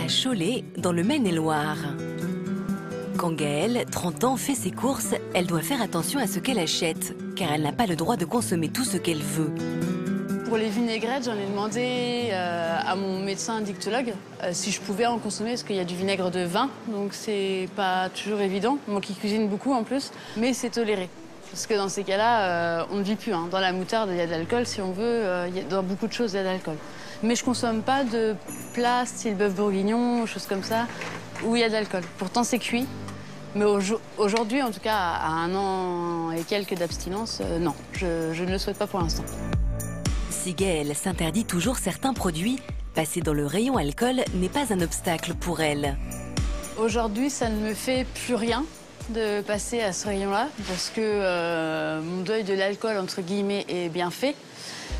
à Cholet, dans le Maine-et-Loire. Quand Gaëlle, 30 ans, fait ses courses, elle doit faire attention à ce qu'elle achète, car elle n'a pas le droit de consommer tout ce qu'elle veut. Pour les vinaigrettes, j'en ai demandé à mon médecin dictologue si je pouvais en consommer, parce qu'il y a du vinaigre de vin, donc c'est pas toujours évident. Moi qui cuisine beaucoup en plus, mais c'est toléré. Parce que dans ces cas-là, on ne vit plus. Hein. Dans la moutarde, il y a de l'alcool, si on veut. Dans beaucoup de choses, il y a de l'alcool. Mais je consomme pas de plats style bœuf bourguignon, choses comme ça, où il y a de l'alcool. Pourtant, c'est cuit. Mais aujourd'hui, en tout cas, à 1 an et quelques d'abstinence, non, je ne le souhaite pas pour l'instant. Si Gaëlle s'interdit toujours certains produits, passer dans le rayon alcool n'est pas un obstacle pour elle. Aujourd'hui, ça ne me fait plus rien de passer à ce rayon-là, parce que mon deuil de l'alcool, entre guillemets, est bien fait.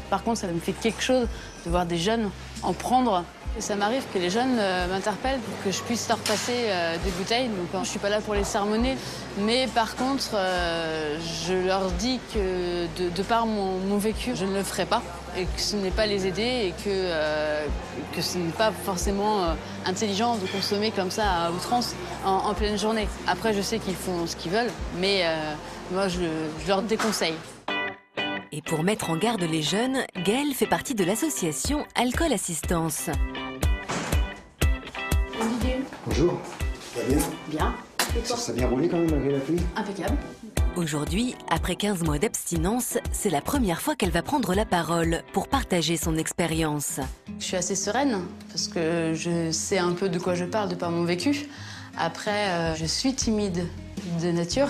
Par contre, ça me fait quelque chose de voir des jeunes en prendre. Et ça m'arrive que les jeunes m'interpellent pour que je puisse leur passer des bouteilles. Donc, je ne suis pas là pour les sermonner. Mais par contre, je leur dis que de par mon vécu, je ne le ferai pas. Et que ce n'est pas les aider et que ce n'est pas forcément intelligent de consommer comme ça à outrance en pleine journée. Après, je sais qu'ils font ce qu'ils veulent, mais moi, je leur déconseille. Et pour mettre en garde les jeunes, Gaëlle fait partie de l'association Alcool Assistance. Olivier. Bonjour, ça va bien? Bien. Et toi? Ça a bien roulé quand même malgré la pluie? Impeccable. Aujourd'hui, après 15 mois d'abstinence, c'est la première fois qu'elle va prendre la parole pour partager son expérience. Je suis assez sereine parce que je sais un peu de quoi je parle de par mon vécu. Après, je suis timide de nature,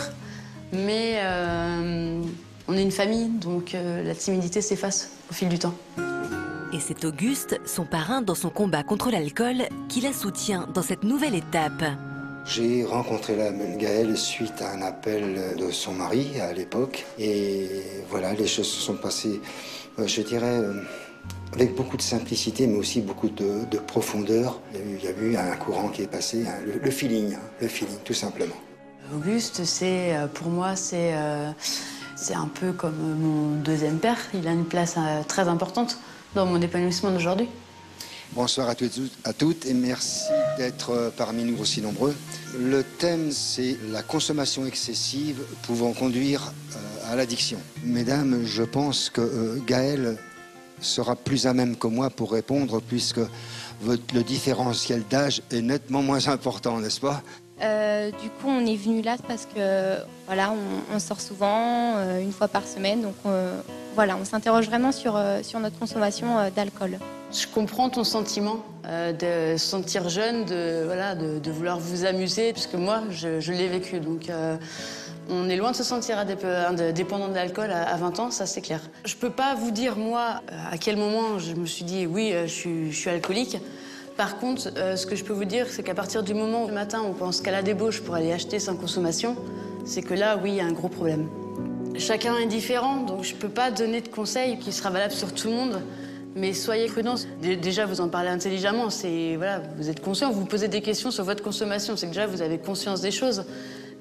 mais on est une famille, donc la timidité s'efface au fil du temps. Et c'est Auguste, son parrain dans son combat contre l'alcool, qui la soutient dans cette nouvelle étape. J'ai rencontré la Gaëlle suite à un appel de son mari à l'époque. Et voilà, les choses se sont passées, je dirais, avec beaucoup de simplicité, mais aussi beaucoup de profondeur. Il y a eu un courant qui est passé, le feeling, tout simplement. Auguste, pour moi, c'est un peu comme mon deuxième père. Il a une place très importante dans mon épanouissement d'aujourd'hui. Bonsoir à toutes et merci d'être parmi nous aussi nombreux. Le thème, c'est la consommation excessive pouvant conduire à l'addiction. Mesdames, je pense que Gaëlle sera plus à même que moi pour répondre, puisque le différentiel d'âge est nettement moins important, n'est-ce pas? Du coup, on est venu là parce que voilà, on sort souvent, 1 fois par semaine, donc voilà, on s'interroge vraiment sur notre consommation d'alcool. Je comprends ton sentiment de se sentir jeune, de vouloir vous amuser, puisque moi, je l'ai vécu. Donc, on est loin de se sentir dépendant de l'alcool à 20 ans, ça c'est clair. Je peux pas vous dire, moi, à quel moment je me suis dit, oui, je suis alcoolique. Par contre, ce que je peux vous dire, c'est qu'à partir du moment où le matin, on pense qu'à la débauche pour aller acheter sans consommation, c'est que là, oui, il y a un gros problème. Chacun est différent, donc je peux pas donner de conseils qui sera valable sur tout le monde. Mais soyez prudents. Déjà, vous en parlez intelligemment. Voilà, vous êtes conscient, vous posez des questions sur votre consommation. C'est que déjà, vous avez conscience des choses.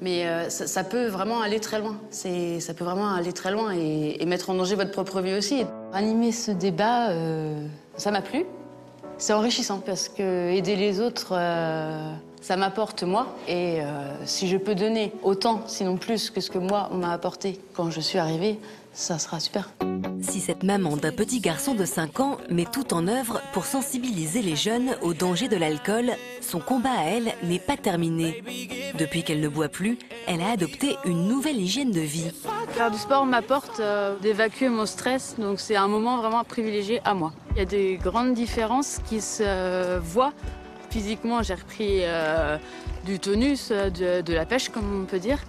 Mais ça peut vraiment aller très loin. Ça peut vraiment aller très loin et mettre en danger votre propre vie aussi. Animer ce débat, ça m'a plu. C'est enrichissant parce que aider les autres, ça m'apporte moi. Et si je peux donner autant, sinon plus, que ce que moi, on m'a apporté quand je suis arrivée, ça sera super. Si cette maman d'un petit garçon de 5 ans met tout en œuvre pour sensibiliser les jeunes au danger de l'alcool, son combat à elle n'est pas terminé. Depuis qu'elle ne boit plus, elle a adopté une nouvelle hygiène de vie. Faire du sport m'apporte d'évacuer mon stress, donc c'est un moment vraiment privilégié à moi. Il y a des grandes différences qui se voient. Physiquement, j'ai repris du tonus, de la pêche, comme on peut dire.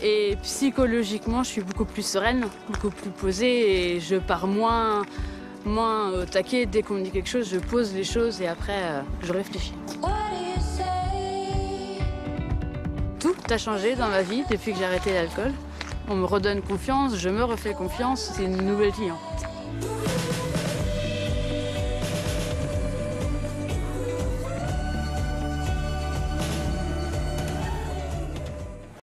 Et psychologiquement, je suis beaucoup plus sereine, beaucoup plus posée et je pars moins au taquet. Dès qu'on me dit quelque chose, je pose les choses et après, je réfléchis. Tout a changé dans ma vie depuis que j'ai arrêté l'alcool. On me redonne confiance, je me refais confiance, c'est une nouvelle vie en fait.